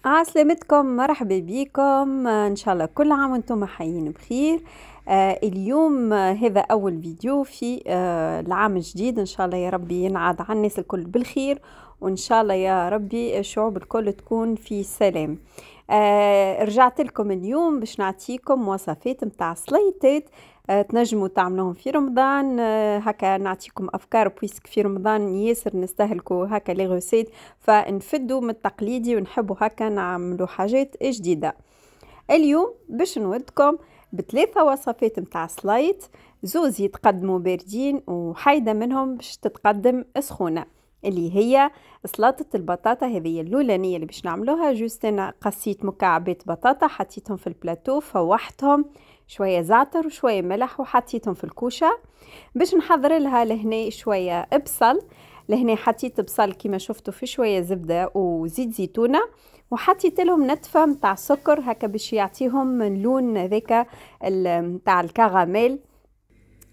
عسلامتكم، مرحبا بكم. ان شاء الله كل عام وانتم حيين بخير. اليوم هذا اول فيديو في العام الجديد. ان شاء الله يا ربي ينعاد على الناس الكل بالخير، وان شاء الله يا ربي الشعوب الكل تكون في سلام. رجعت لكم اليوم باش نعطيكم وصفات متاع سليطات تنجموا تعملوهم في رمضان. هكا نعطيكم افكار بويسك في رمضان ياسر نستهلكوا هكا لي غوسيت، فنفدوا من التقليدي ونحبوا هكا نعملوا حاجات جديده. اليوم باش نودكم بثلاثه وصفات متاع سلايط، زوز يتقدموا باردين وحيده منهم باش تتقدم سخونه، اللي هي سلطة البطاطا. هذه اللولانية اللي باش نعملوها. جوست انا قصيت مكعبات بطاطا، حطيتهم في البلاتو، فوحتهم شوية زعتر وشوية ملح وحطيتهم في الكوشة. باش نحضر لها لهنا شوية بصل، لهنا حطيت بصل كيما شفتوا في شوية زبدة وزيت زيتونة، وحطيت لهم نتفة متاع سكر هكا باش يعطيهم اللون هذاك متاع الكراميل،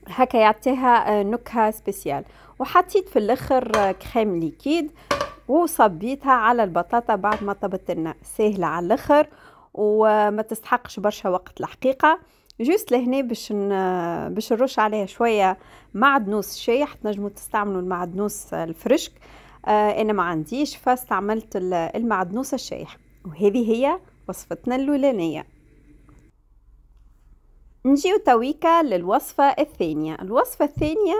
هكا يعطيها نكهة سبيسيال. وحطيت في الاخر كريم ليكيد وصبيتها على البطاطا بعد ما طبت لنا. سهله على الاخر وما تستحقش برشا وقت الحقيقه. جوست لهنا باش نرش عليها شويه معدنوس شايح. تنجموا تستعملوا المعدنوس الفريشك، انا ما عنديش فاستعملت المعدنوس الشايح. وهذه هي وصفتنا اللولانيه. نجيو تويكا للوصفة الثانية. الوصفة الثانية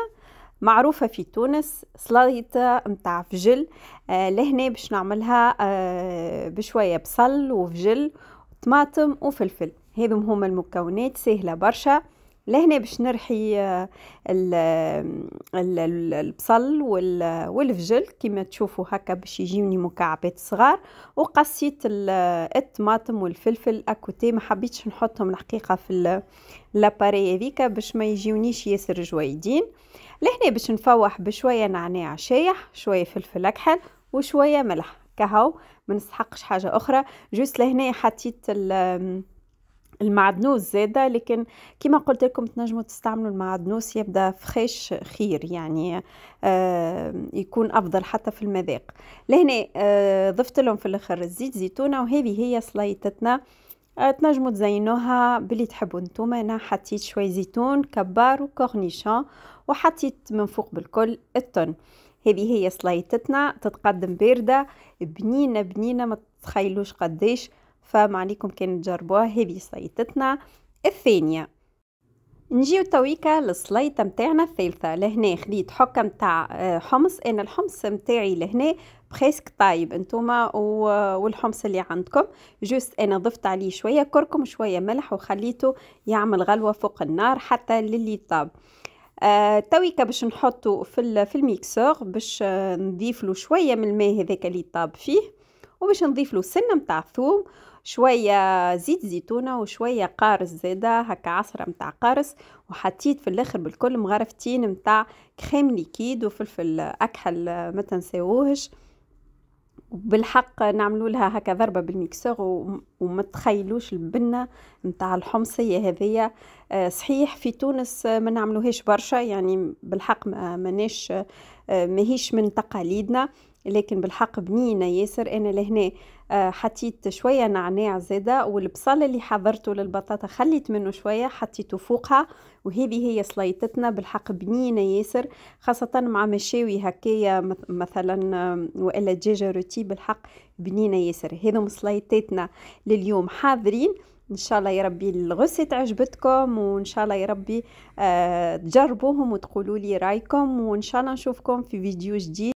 معروفة في تونس، سلطة متاع فجل. لهنا باش نعملها بشوية بصل وفجل وطماطم وفلفل. هذم هما المكونات، سهلة برشا. لهنا باش نرحي البصل والفجل كما تشوفوا هكا باش يجيوني مكعبات صغار، وقصيت الطماطم والفلفل اكوتي. ما حبيتش نحطهم الحقيقه في لاباري هذيك باش ما يجيونيش ياسر جويدين. لهنا باش نفوح بشويه نعناع شايح، شويه فلفل اكحل وشويه ملح كهو، ما نستحقش حاجه اخرى. جوست لهنا حطيت المعدنوس زاده، لكن كما قلت لكم تنجموا تستعملوا المعدنوس يبدا فريش خير، يعني يكون افضل حتى في المذاق. لهنا ضفت لهم في الاخر زيت زيتونه، وهذه هي سليطتنا. تنجموا تزينوها باللي تحبوا نتوما. انا حطيت شوي زيتون كبار وكورنيشون، وحطيت من فوق بالكل التون. هذه هي سليطتنا، تتقدم بارده بنينه بنينه، ما تتخيلوش قديش. فما عليكم كان تجربوها. هذه سليطتنا الثانيه. نجيو تويكا للسليطه متاعنا الثالثه. لهنا خديت حكه متاع حمص. انا الحمص متاعي لهنا بريسك طايب، انتوما والحمص اللي عندكم. جوست انا ضفت عليه شويه كركم وشويه ملح وخليته يعمل غلوه فوق النار حتى للي طاب. تويكا باش نحطه في الميكسور، باش نضيف له شويه من الماء هذاك اللي طاب فيه، وباش نضيف له سنه متاع ثوم، شويه زيت زيتونه وشويه قارص زاده هكا عصره متاع قارص. وحطيت في الاخر بالكل مغرفتين متاع كريم ليكيد وفلفل اكحل ما تنساوهش. بالحق نعملوا لها هكا ضربه بالميكسور وما تخيلوش البنه نتاع الحمصيه هذيا. صحيح في تونس ما نعملوهاش برشا، يعني بالحق ماناش ماهيش من تقاليدنا، لكن بالحق بنينه ياسر. انا لهنا حطيت شويه نعناع زاده، والبصل اللي حضرته للبطاطا خليت منه شويه حطيته فوقها. وهذه هي سليطتنا، بالحق بنينه ياسر، خاصه مع مشاوي هكايا مثلا والا دجاجه روتي. بالحق بنينه ياسر. هذم سليطتنا لليوم حاضرين. ان شاء الله يا ربي الغسيت عجبتكم، وان شاء الله يا ربي تجربوهم وتقولوا لي رايكم، وان شاء الله نشوفكم في فيديو جديد.